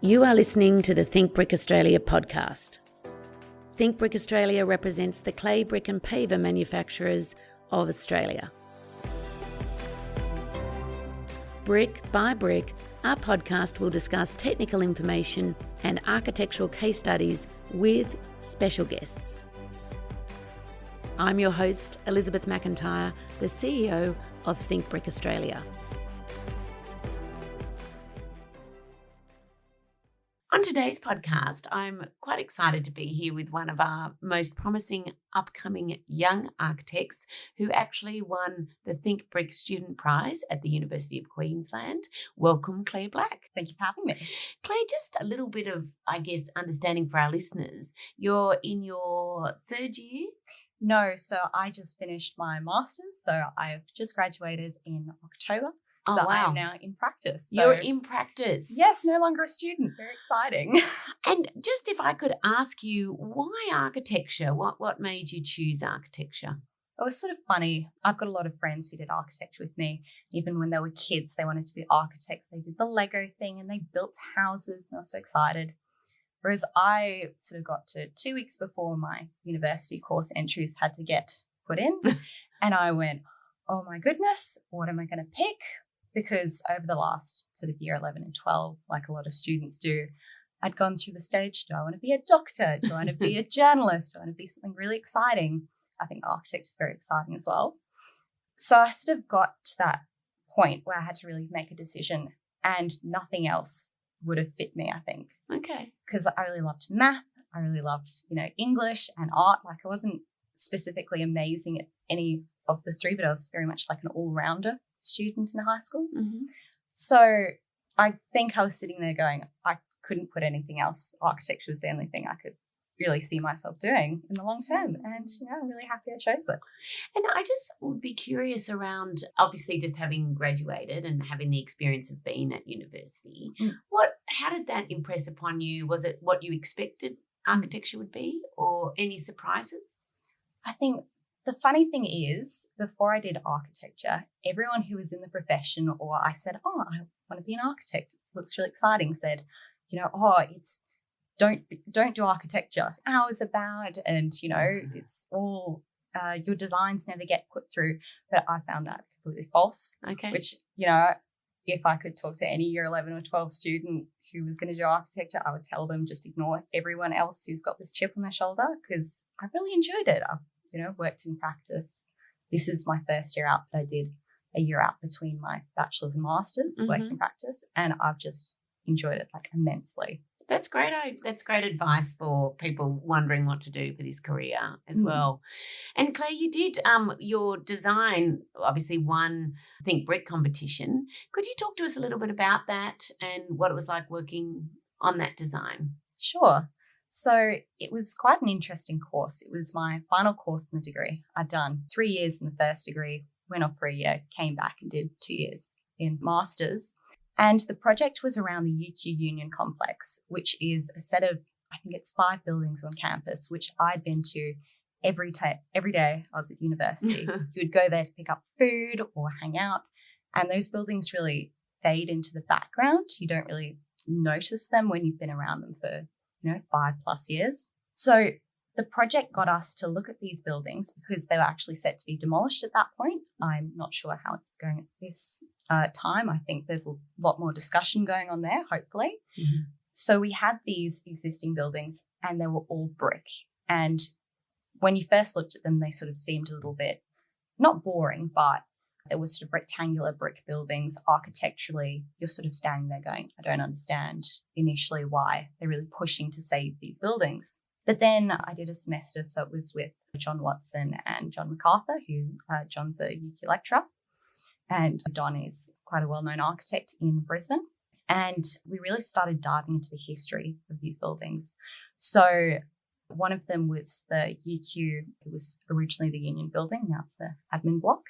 You are listening to the Think Brick Australia podcast. Think Brick Australia represents the clay, brick and paver manufacturers of Australia. Brick by brick, our podcast will discuss technical information and architectural case studies with special guests. I'm your host, Elizabeth McIntyre, the CEO of Think Brick Australia. On today's podcast, I'm quite excited to be here with one of our most promising upcoming young architects who actually won the Think Brick Student Prize at the University of Queensland. Welcome, Claire Black. Thank you for having me. Claire, just a little bit of, understanding for our listeners. You're in your third year? No, so I just finished my master's, so I've just graduated in October. Oh, so wow. I am now in practice. So, You're in practice. Yes, no longer a student. Very exciting. And just if I could ask you, why architecture? What made you choose architecture? It was sort of funny. I've got a lot of friends who did architecture with me. Even when they were kids, they wanted to be architects. They did the Lego thing and they built houses and they were so excited. Whereas I sort of got to 2 weeks before my university course entries had to get put in. And I went, oh my goodness, what am I going to pick? Because over the last sort of year 11 and 12, like a lot of students do, I'd gone through the stage, do I want to be a doctor? Do I want to be a journalist? Do I want to be something really exciting? I think architecture is very exciting as well. So I sort of got to that point where I had to really make a decision and nothing else would have fit me, I think. Okay. Because I really loved math. I really loved, English and art. Like I wasn't specifically amazing at any of the three, but I was very much like an all-rounder student in high school. Mm-hmm. So I think I was sitting there going, I couldn't put anything else. Architecture was the only thing I could really see myself doing in the long term. And, I'm really happy I chose it. And I just would be curious around, obviously just having graduated and having the experience of being at university, how did that impress upon you? Was it what you expected architecture would be or any surprises? I think the funny thing is, before I did architecture, everyone who was in the profession or I said, I want to be an architect, it looks really exciting, said, it's don't do architecture. Hours are bad and, it's all, your designs never get put through. But I found that completely false. Okay. Which, if I could talk to any year 11 or 12 student who was going to do architecture, I would tell them just ignore everyone else who's got this chip on their shoulder because I really enjoyed it. I've, worked in practice. This is my first year out, but I did a year out between my bachelor's and master's working in practice, and I've just enjoyed it immensely. That's great. That's great advice for people wondering what to do for this career as well. And Claire, you did your design obviously won Think Brick competition. Could you talk to us a little bit about that and what it was like working on that design? Sure. So it was quite an interesting course. It was my final course in the degree. I'd done 3 years in the first degree, went off for a year, came back and did 2 years in master's. And the project was around the UQ Union Complex, which is a set of, I think it's 5 buildings on campus, which I'd been to every day I was at university. You would go there to pick up food or hang out. And those buildings really fade into the background. You don't really notice them when you've been around them for 5+ years. So the project got us to look at these buildings because they were actually set to be demolished at that point. I'm not sure how it's going at this time. I think there's a lot more discussion going on there, hopefully. Mm-hmm. So we had these existing buildings and they were all brick. And when you first looked at them, they sort of seemed a little bit, not boring, but it was sort of rectangular brick buildings. Architecturally, you're sort of standing there going, I don't understand initially why they're really pushing to save these buildings. But then I did a semester, so it was with John Watson and John MacArthur, who John's a UQ lecturer, and Don is quite a well-known architect in Brisbane. And we really started diving into the history of these buildings. So one of them was the UQ, it was originally the Union Building, now it's the admin block.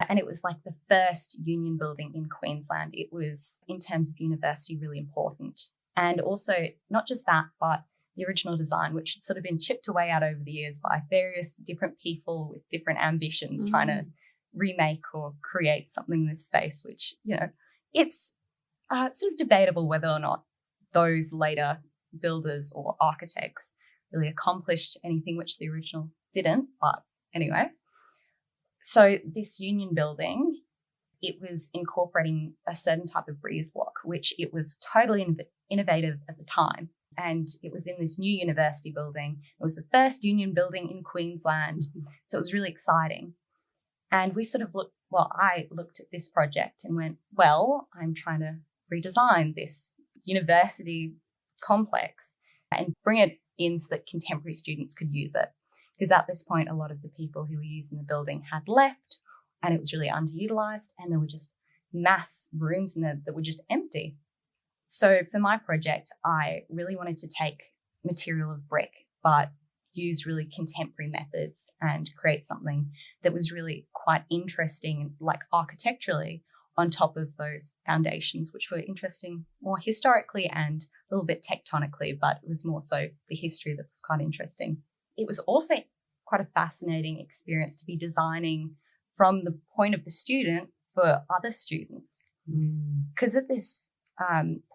And it was like the first union building in Queensland. It was, in terms of university, really important. And also, not just that, but the original design, which had sort of been chipped away at over the years by various different people with different ambitions trying to remake or create something in this space, which, it's sort of debatable whether or not those later builders or architects really accomplished anything which the original didn't. But anyway, so this union building, it was incorporating a certain type of breeze block, which it was totally innovative at the time. And it was in this new university building. It was the first union building in Queensland. So it was really exciting. And we sort of I looked at this project and went, well, I'm trying to redesign this university complex and bring it in so that contemporary students could use it. Because at this point, a lot of the people who were using the building had left and it was really underutilised, and there were just mass rooms in there that were just empty. So for my project, I really wanted to take material of brick, but use really contemporary methods and create something that was really quite interesting, like architecturally, on top of those foundations, which were interesting more historically and a little bit tectonically, but it was more so the history that was quite interesting. It was also quite a fascinating experience to be designing from the point of the student for other students. Because at this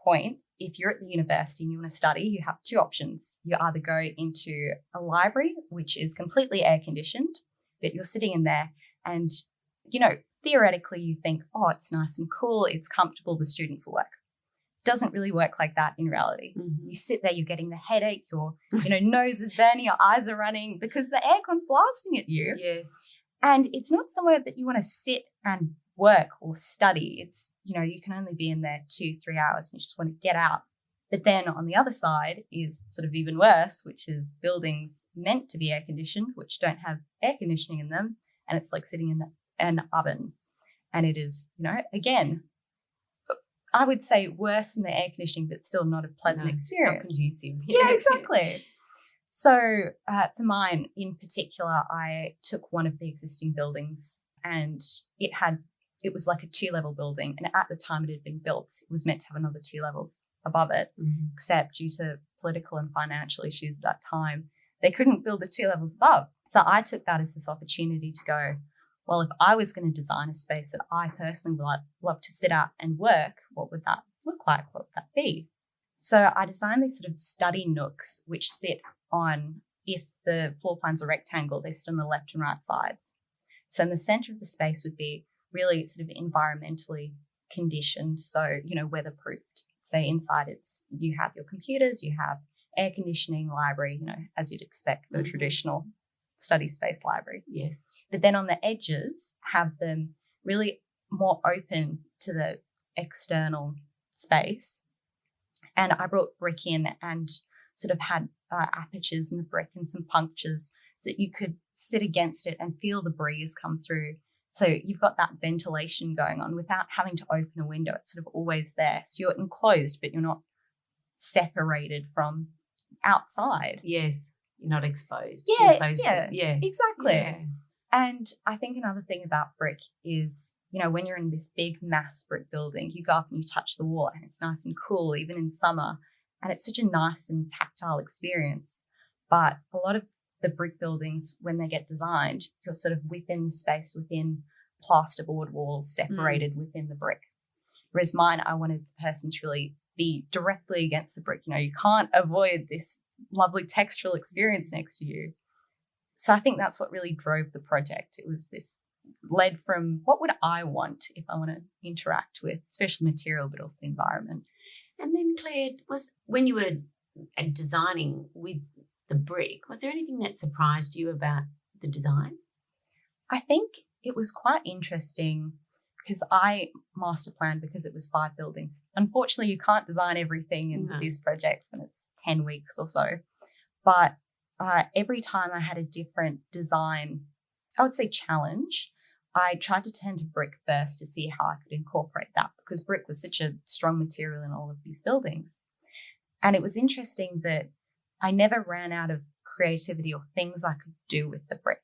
point, if you're at the university and you want to study, you have two options. You either go into a library, which is completely air conditioned, but you're sitting in there and, theoretically you think, oh, it's nice and cool, it's comfortable, the students will work. It doesn't really work like that in reality. You sit there, you're getting the headache, your nose is burning, your eyes are running because the aircon's blasting at you. Yes. And it's not somewhere that you want to sit and work or study. It's, you can only be in there 2-3 hours and you just want to get out. But then on the other side is sort of even worse, which is buildings meant to be air conditioned, which don't have air conditioning in them. And it's like sitting in an oven. And it is, again, I would say worse than the air conditioning, but still not a pleasant experience. Not conducive. Yeah, exactly. So for mine in particular, I took one of the existing buildings and it was like a 2-level building. And at the time it had been built, it was meant to have another 2 levels above it, except due to political and financial issues at that time, they couldn't build the 2 levels above. So I took that as this opportunity to go, well, if I was going to design a space that I personally would love to sit at and work, what would that look like? What would that be? So I designed these sort of study nooks, which sit on, if the floor plans are rectangle, they sit on the left and right sides. So in the center of the space would be really sort of environmentally conditioned, so, weatherproofed. So inside you have your computers, you have air conditioning, library, as you'd expect for a traditional study space library. Yes. But then on the edges, have them really more open to the external space. And I brought brick in and sort of had apertures in the brick and some punctures so that you could sit against it and feel the breeze come through. So you've got that ventilation going on without having to open a window. It's sort of always there. So you're enclosed, but you're not separated from outside. Yes. You're not exposed. Yeah, exactly. Yeah. And I think another thing about brick is, when you're in this big mass brick building, you go up and you touch the wall and it's nice and cool, even in summer. And it's such a nice and tactile experience. But a lot of the brick buildings, when they get designed, you're sort of within the space, within plasterboard walls, separated within the brick. Whereas mine, I wanted the person to really be directly against the brick. You can't avoid this lovely textural experience next to you. So I think that's what really drove the project. It was this led from what would I want if I want to interact with special material, but also the environment. And then Claire, when you were designing with the brick, was there anything that surprised you about the design? I think it was quite interesting because I master planned because it was 5 buildings. Unfortunately, you can't design everything in these projects when it's 10 weeks or so. But every time I had a different design, I would say challenge, I tried to turn to brick first to see how I could incorporate that because brick was such a strong material in all of these buildings. And it was interesting that I never ran out of creativity or things I could do with the brick.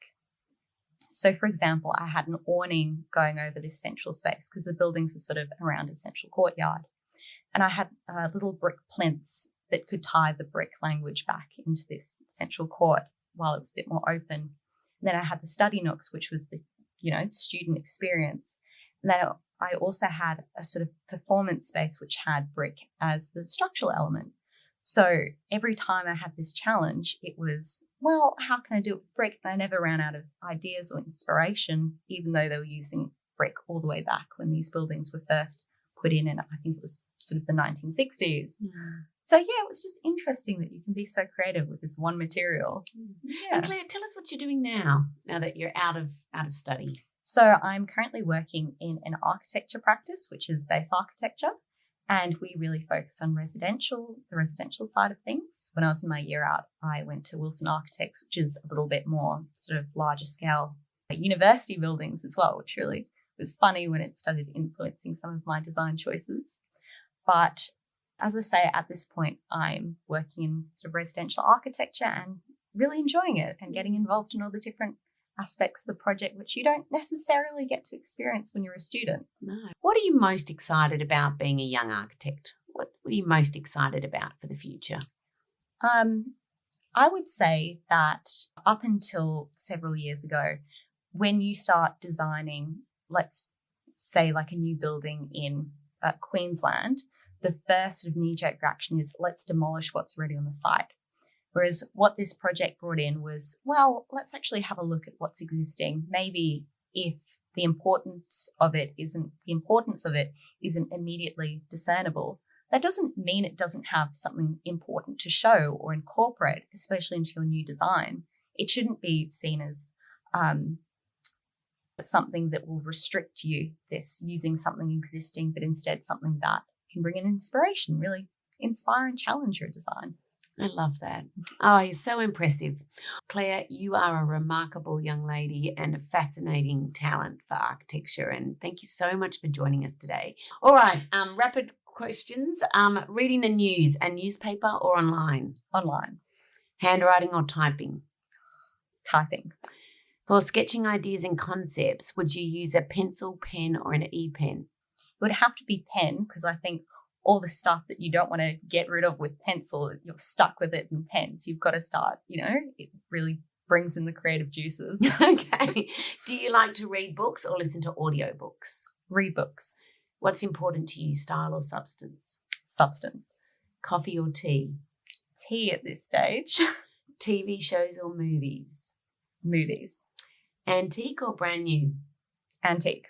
So, for example, I had an awning going over this central space because the buildings are sort of around a central courtyard. And I had little brick plinths that could tie the brick language back into this central court while it was a bit more open. And then I had the study nooks, which was the, student experience. And then I also had a sort of performance space which had brick as the structural element. So every time I had this challenge, it was, well, how can I do it with brick? And I never ran out of ideas or inspiration, even though they were using brick all the way back when these buildings were first put in I think it was sort of the 1960s. So yeah, it was just interesting that you can be so creative with this one material. Yeah. And Claire, tell us what you're doing now that you're out of study. So I'm currently working in an architecture practice, which is base architecture, and we really focus on the residential side of things. When I was in my year out, I went to Wilson Architects, which is a little bit more sort of larger scale university buildings as well, which really was funny when it started influencing some of my design choices. But as I say, at this point, I'm working in sort of residential architecture and really enjoying it and getting involved in all the different aspects of the project, which you don't necessarily get to experience when you're a student. No. What are you most excited about being a young architect? What are you most excited about for the future? I would say that up until several years ago, when you start designing, let's say like a new building in Queensland, the first sort of knee-jerk reaction is let's demolish what's already on the site. Whereas what this project brought in was, well, let's actually have a look at what's existing. Maybe if the importance of it isn't immediately discernible, that doesn't mean it doesn't have something important to show or incorporate, especially into your new design. It shouldn't be seen as something that will restrict you, this using something existing, but instead something that can bring an inspiration, really inspire and challenge your design. I love that. Oh, you're so impressive. Claire, you are a remarkable young lady and a fascinating talent for architecture. And thank you so much for joining us today. All right, rapid questions. Reading the news, a newspaper or online? Online. Handwriting or typing? Typing. For sketching ideas and concepts, would you use a pencil, pen, or an e-pen? It would have to be pen, because I think all the stuff that you don't want to get rid of with pencil, you're stuck with it in pen. So you've got to start, it really brings in the creative juices. Okay. Do you like to read books or listen to audiobooks? Read books. What's important to you, style or substance? Substance. Coffee or tea? Tea at this stage. TV shows or movies? Movies. Antique or brand new? Antique.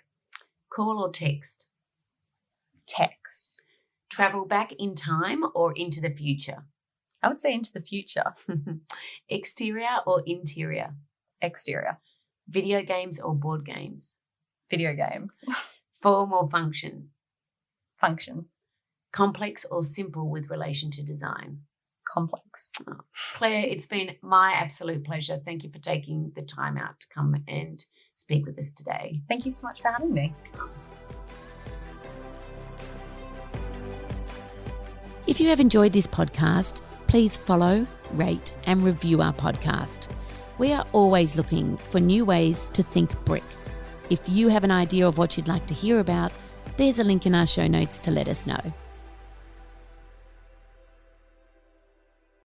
Call or text? Text. Travel back in time or into the future? I would say into the future. Exterior or interior? Exterior. Video games or board games? Video games. Form or function? Function. Complex or simple with relation to design? Complex. Oh. Claire, it's been my absolute pleasure. Thank you for taking the time out to come and speak with us today. Thank you so much for having me. If you have enjoyed this podcast, please follow, rate, and review our podcast. We are always looking for new ways to think brick. If you have an idea of what you'd like to hear about, there's a link in our show notes to let us know.